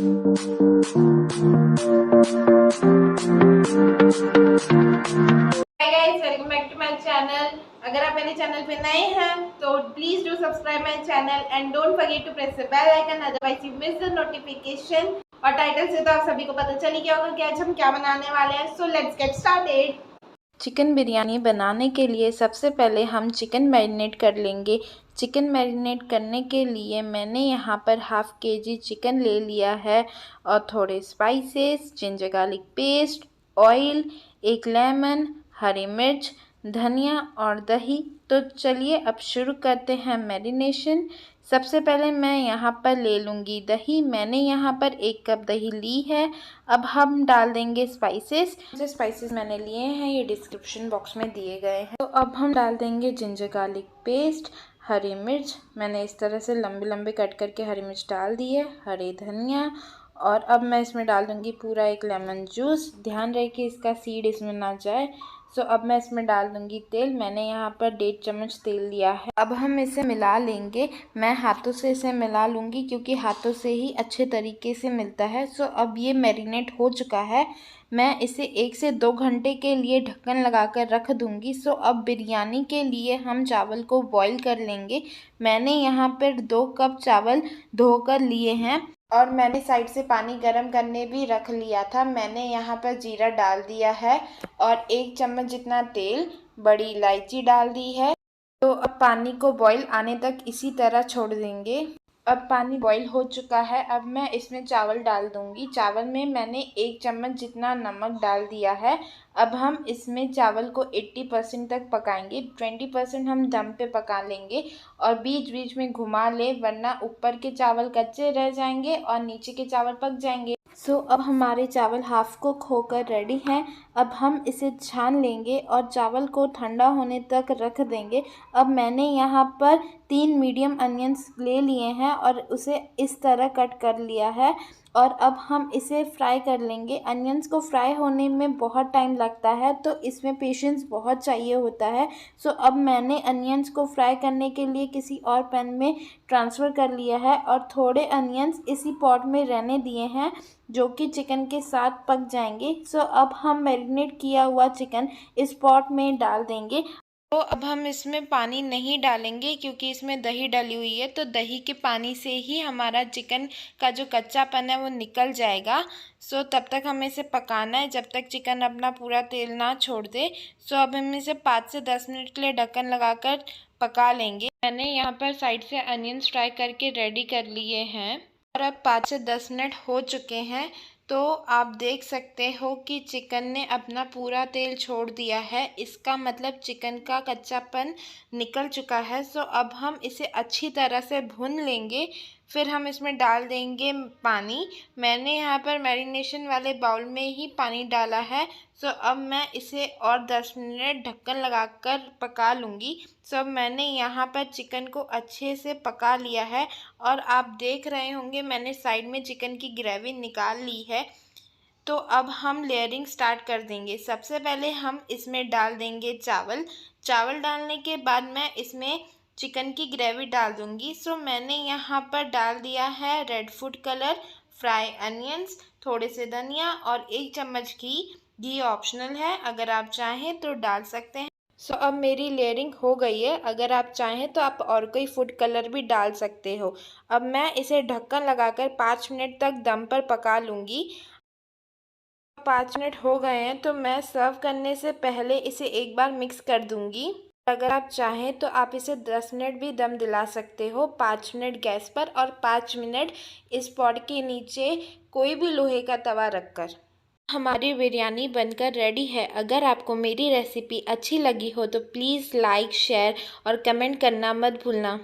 Hi guys, welcome back to my channel. अगर आप मेरे चैनल पे नए हैं तो please do subscribe my channel and don't forget to press the bell icon, otherwise you miss the notification. और title से तो आप सभी को पता चल ही गया होगा कि आज हम क्या बनाने वाले हैं। So let's get started. Chicken biryani बनाने के लिए सबसे पहले हम चिकन मैरिनेट कर लेंगे। चिकन मैरिनेट करने के लिए मैंने यहाँ पर हाफ़ केजी चिकन ले लिया है और थोड़े spices, ginger garlic paste, oil, एक लेमन, हरी मिर्च, धनिया और दही। तो चलिए अब शुरू करते हैं मैरिनेशन। सबसे पहले मैं यहाँ पर ले लूँगी दही। मैंने यहाँ पर 1 कप दही ली है। अब हम डाल देंगे स्पाइसेस। जो स्पाइसेस मैंने लिए हैं ये डिस्क्रिप्शन बॉक्स में दिए गए हैं। तो अब हम डाल देंगे जिंजर गार्लिक पेस्ट, हरी मिर्च, मैंने इस तरह से लंबे लंबे कट करके हरी मिर्च डाल दी है, हरी धनिया। और अब मैं इसमें डाल दूँगी पूरा 1 लेमन जूस। ध्यान रहे कि इसका सीड इसमें ना जाए। सो अब मैं इसमें डाल दूँगी तेल। मैंने यहाँ पर 1.5 चम्मच तेल लिया है। अब हम इसे मिला लेंगे। मैं हाथों से इसे मिला लूँगी क्योंकि हाथों से ही अच्छे तरीके से मिलता है। सो अब ये मैरिनेट हो चुका है। मैं इसे 1 से 2 घंटे के लिए ढक्कन लगा कर रख दूँगी। सो अब बिरयानी के लिए हम चावल को बॉईल कर लेंगे। मैंने यहाँ पर 2 कप चावल धोकर लिए हैं और मैंने साइड से पानी गर्म करने भी रख लिया था। मैंने यहाँ पर जीरा डाल दिया है और 1 चम्मच जितना तेल, बड़ी इलायची डाल दी है। तो अब पानी को बॉईल आने तक इसी तरह छोड़ देंगे। अब पानी बॉईल हो चुका है। अब मैं इसमें चावल डाल दूँगी। चावल में मैंने 1 चम्मच जितना नमक डाल दिया है। अब हम इसमें चावल को 80% तक पकाएंगे। 20% हम दम पे पका लेंगे और बीच बीच में घुमा ले, वरना ऊपर के चावल कच्चे रह जाएंगे और नीचे के चावल पक जाएंगे। सो अब हमारे चावल हाफ कुक होकर रेडी हैं। अब हम इसे छान लेंगे और चावल को ठंडा होने तक रख देंगे। अब मैंने यहाँ पर 3 मीडियम अनियंस ले लिए हैं और उसे इस तरह कट कर लिया है और अब हम इसे फ्राई कर लेंगे। अनियंस को फ्राई होने में बहुत टाइम लगता है तो इसमें पेशेंस बहुत चाहिए होता है। सो अब मैंने अनियंस को फ्राई करने के लिए किसी और पैन में ट्रांसफ़र कर लिया है और थोड़े अनियंस इसी पॉट में रहने दिए हैं जो कि चिकन के साथ पक जाएंगे। सो अब हम मैरिनेट किया हुआ चिकन इस पॉट में डाल देंगे। तो अब हम इसमें पानी नहीं डालेंगे क्योंकि इसमें दही डली हुई है, तो दही के पानी से ही हमारा चिकन का जो कच्चापन है वो निकल जाएगा। सो तब तक हमें इसे पकाना है जब तक चिकन अपना पूरा तेल ना छोड़ दे। सो अब हम इसे 5 से 10 मिनट के लिए ढक्कन लगाकर पका लेंगे। मैंने यहाँ पर साइड से अनियंस फ्राई करके रेडी कर लिए हैं और अब 5 से 10 मिनट हो चुके हैं। तो आप देख सकते हो कि चिकन ने अपना पूरा तेल छोड़ दिया है। इसका मतलब चिकन का कच्चापन निकल चुका है। सो अब हम इसे अच्छी तरह से भून लेंगे। फिर हम इसमें डाल देंगे पानी। मैंने यहाँ पर मैरिनेशन वाले बाउल में ही पानी डाला है। सो अब मैं इसे और 10 मिनट ढक्कन लगाकर पका लूँगी। सो अब मैंने यहाँ पर चिकन को अच्छे से पका लिया है और आप देख रहे होंगे मैंने साइड में चिकन की ग्रेवी निकाल ली है। तो अब हम लेयरिंग स्टार्ट कर देंगे। सबसे पहले हम इसमें डाल देंगे चावल। चावल डालने के बाद मैं इसमें चिकन की ग्रेवी डाल दूंगी। सो मैंने यहाँ पर डाल दिया है red food colour, fry onions, थोड़े से धनिया और 1 चम्मच घी ऑप्शनल है, अगर आप चाहें तो डाल सकते हैं। सो अब मेरी लेयरिंग हो गई है। अगर आप चाहें तो आप और कोई फूड कलर भी डाल सकते हो। अब मैं इसे ढक्कन लगाकर 5 मिनट तक दम पर पका लूँगी। 5 मिनट हो गए हैं तो मैं सर्व करने से पहले इसे एक बार मिक्स कर दूंगी। अगर आप चाहें तो आप इसे 10 मिनट भी दम दिला सकते हो। 5 मिनट गैस पर और 5 मिनट इस पॉट के नीचे कोई भी लोहे का तवा रखकर। हमारी बिरयानी बनकर रेडी है। अगर आपको मेरी रेसिपी अच्छी लगी हो तो प्लीज़ लाइक, शेयर और कमेंट करना मत भूलना।